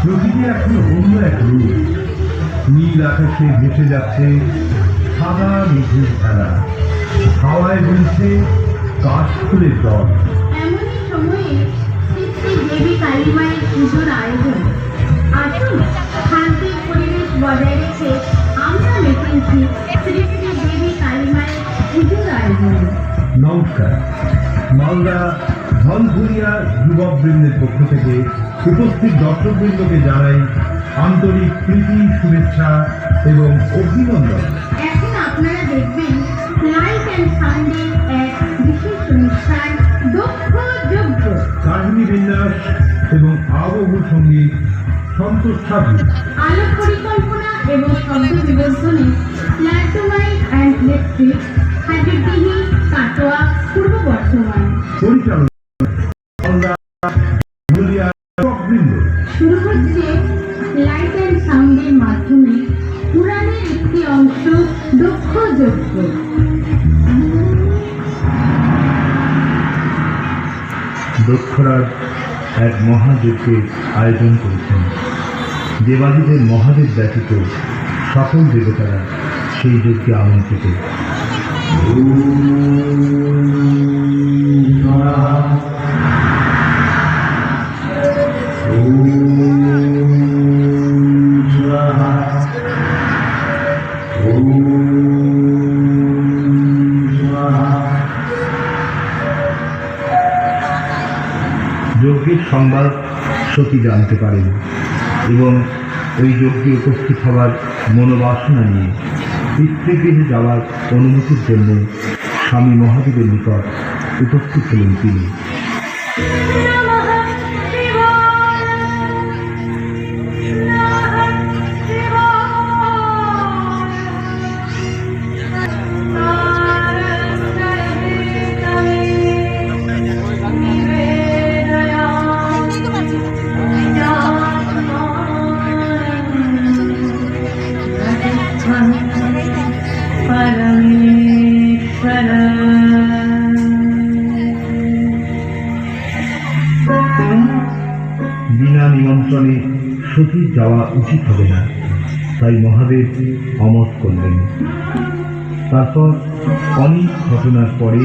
প্রকৃতি এখন অন্য এক রূপ। নীল আকাশে ভেসে যাচ্ছে সাদা মেঘের খেলা, হাওয়ায় বলছে কাশফুলের দল। এমনই সময়ে শ্রী দেবী কালীমায়ের পুজোর আয়োজন। আসুন, শান্তির পরিবেশ বজায় রেখে আমরা মেতেছি শ্রী দেবী কালীমায়ের পুজোর আয়োজন। নমস্কার, মালদা ধনপুরিয়া যুবকবৃন্দের পক্ষ থেকে উপস্থিত দর্শকবৃন্দকে জানাই আন্তরিক প্রীতি, শুভেচ্ছা এবং অভিনন্দন। এখন আপনারা দেখবেন লাইট অ্যান্ড সাউন্ডের এক বিশেষ অনুষ্ঠান, দক্ষ যজ্ঞ। কাহিনী বিন্যাস এবং আবহ সঙ্গীত সন্তোষ সাধু, আলোক পরিকল্পনা এবং শব্দ বিবর্ধনে লাইটোমাইট অ্যান্ড ইলেকট্রিক, হাজিরদিঘি, কাটোয়া, পূর্ব বর্ধমান। পরিচালনা মালদা ধনপুরিয়া যুবকবৃন্দ। শুরু হচ্ছে লাইট অ্যান্ড সাউন্ডের মাধ্যমে পুরাণের একটি অংশ, দক্ষ যজ্ঞ। দক্ষরাজ এক মহাযজ্ঞের আয়োজন করেছেন। দেবাদিদেব মহাদেব ব্যতীত সকল দেবতারা সেই যজ্ঞে আমন্ত্রিত। যজ্ঞের সংবাদ সতী জানতে পারেন এবং ওই যজ্ঞে উপস্থিত হওয়ার মনোবাসনা নিয়ে পিতৃগৃহে যাওয়ার অনুমতির জন্য স্বামী মহাদেবের নিকট উপস্থিত হলেন তিনি। বিনা নিমন্ত্রণে সতীর যাওয়া উচিত হবে না, তাই মহাদেব অমত করলেন। তারপর অনেক ঘটনার পরে